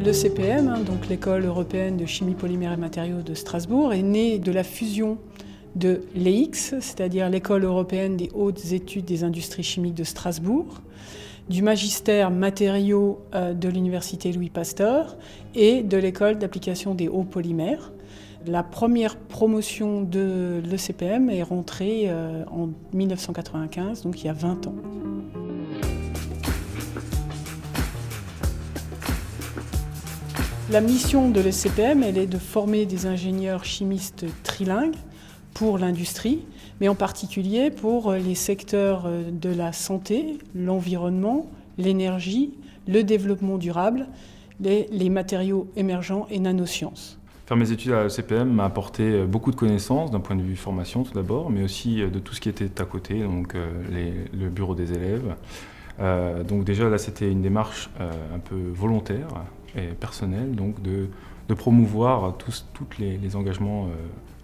L'ECPM, donc l'École européenne de chimie polymères et matériaux de Strasbourg, est née de la fusion de l'EIX, c'est-à-dire l'École européenne des hautes études des industries chimiques de Strasbourg, du magistère matériaux de l'Université Louis Pasteur et de l'École d'application des hauts polymères. La première promotion de l'ECPM est rentrée en 1995, donc il y a 20 ans. La mission de l'ECPM, elle est de former des ingénieurs chimistes trilingues pour l'industrie, mais en particulier pour les secteurs de la santé, l'environnement, l'énergie, le développement durable, les matériaux émergents et nanosciences. Faire mes études à l'ECPM m'a apporté beaucoup de connaissances d'un point de vue formation tout d'abord, mais aussi de tout ce qui était à côté, donc le bureau des élèves. Donc déjà là c'était une démarche un peu volontaire et personnelle, donc de promouvoir tous les engagements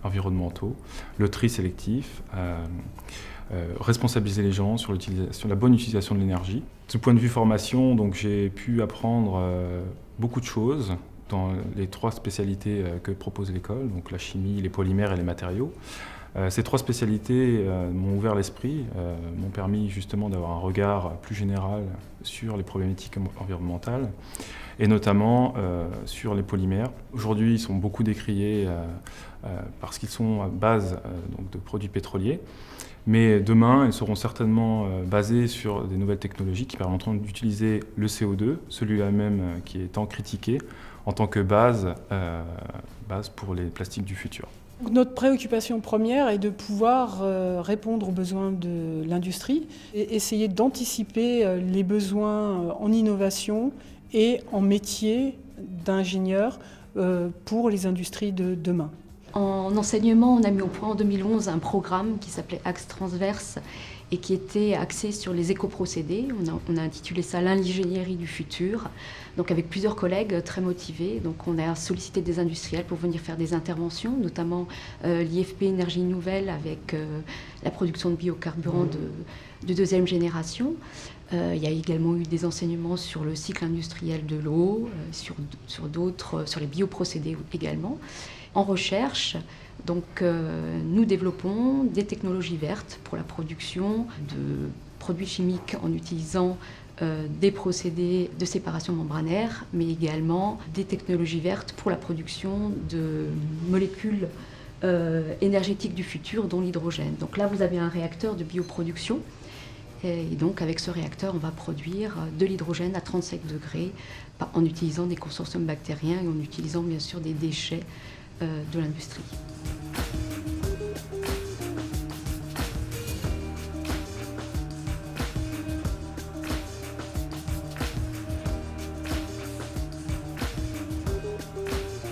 environnementaux, le tri sélectif, responsabiliser les gens sur la bonne utilisation de l'énergie. Du point de vue formation, donc j'ai pu apprendre beaucoup de choses dans les 3 spécialités que propose l'école, donc la chimie, les polymères et les matériaux. Ces 3 spécialités m'ont ouvert l'esprit, m'ont permis justement d'avoir un regard plus général sur les problématiques environnementales et notamment sur les polymères. Aujourd'hui, ils sont beaucoup décriés parce qu'ils sont à base donc de produits pétroliers, mais demain, ils seront certainement basés sur des nouvelles technologies qui permettront d'utiliser le CO2, celui-là même qui est tant critiqué, en tant que base pour les plastiques du futur. Notre préoccupation première est de pouvoir répondre aux besoins de l'industrie et essayer d'anticiper les besoins en innovation et en métier d'ingénieur pour les industries de demain. En enseignement, on a mis au point en 2011 un programme qui s'appelait Axe Transverse et qui était axé sur les écoprocédés. On a intitulé ça l'ingénierie du futur, donc avec plusieurs collègues très motivés. Donc on a sollicité des industriels pour venir faire des interventions, notamment l'IFP Énergie Nouvelle avec la production de biocarburants de 2e génération. Il y a également eu des enseignements sur le cycle industriel de l'eau, sur les bioprocédés également. En recherche, donc, nous développons des technologies vertes pour la production de produits chimiques en utilisant des procédés de séparation membranaire, mais également des technologies vertes pour la production de molécules énergétiques du futur, dont l'hydrogène. Donc là, vous avez un réacteur de bioproduction. Et donc, avec ce réacteur, on va produire de l'hydrogène à 37 degrés en utilisant des consortiums bactériens et en utilisant bien sûr des déchets de l'industrie.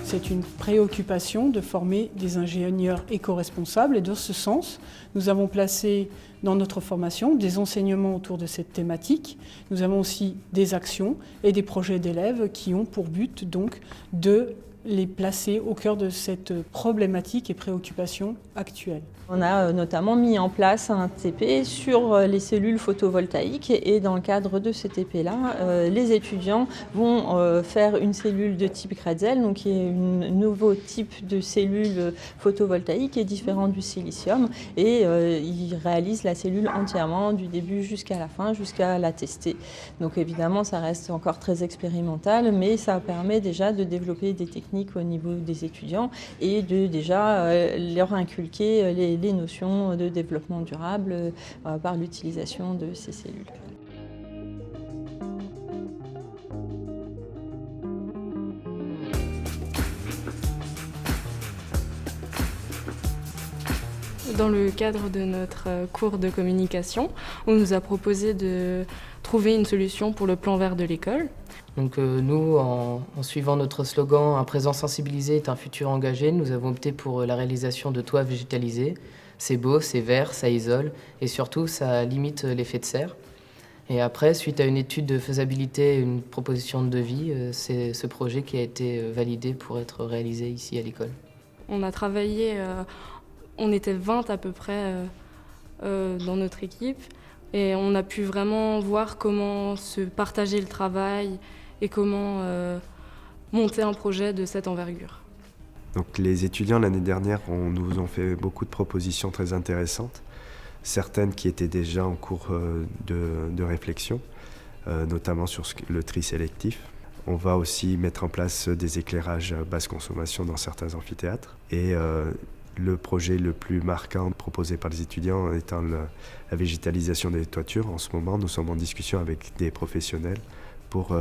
C'est une préoccupation de former des ingénieurs éco-responsables et dans ce sens, nous avons placé dans notre formation des enseignements autour de cette thématique. Nous avons aussi des actions et des projets d'élèves qui ont pour but donc de les placer au cœur de cette problématique et préoccupation actuelle. On a notamment mis en place un TP sur les cellules photovoltaïques et dans le cadre de ce TP-là, les étudiants vont faire une cellule de type Grätzel, donc qui est un nouveau type de cellule photovoltaïque qui est différent du silicium et ils réalisent la cellule entièrement du début jusqu'à la fin, jusqu'à la tester. Donc évidemment, ça reste encore très expérimental, mais ça permet déjà de développer des techniques au niveau des étudiants et de déjà leur inculquer les notions de développement durable par l'utilisation de ces cellules. Dans le cadre de notre cours de communication, on nous a proposé de trouver une solution pour le plan vert de l'école. Donc nous, en suivant notre slogan « Un présent sensibilisé est un futur engagé », nous avons opté pour la réalisation de toits végétalisés. C'est beau, c'est vert, ça isole et surtout ça limite l'effet de serre. Et après, suite à une étude de faisabilité et une proposition de devis, c'est ce projet qui a été validé pour être réalisé ici à l'école. On a travaillé, on était 20 à peu près dans notre équipe et on a pu vraiment voir comment se partager le travail et comment monter un projet de cette envergure. Donc les étudiants l'année dernière nous ont fait beaucoup de propositions très intéressantes, certaines qui étaient déjà en cours de réflexion, notamment sur le tri sélectif. On va aussi mettre en place des éclairages à basse consommation dans certains amphithéâtres. Et le projet le plus marquant proposé par les étudiants étant la végétalisation des toitures. En ce moment, nous sommes en discussion avec des professionnels pour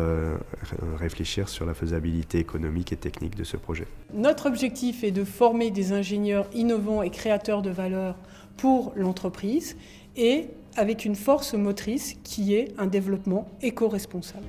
réfléchir sur la faisabilité économique et technique de ce projet. Notre objectif est de former des ingénieurs innovants et créateurs de valeur pour l'entreprise et avec une force motrice qui est un développement éco-responsable.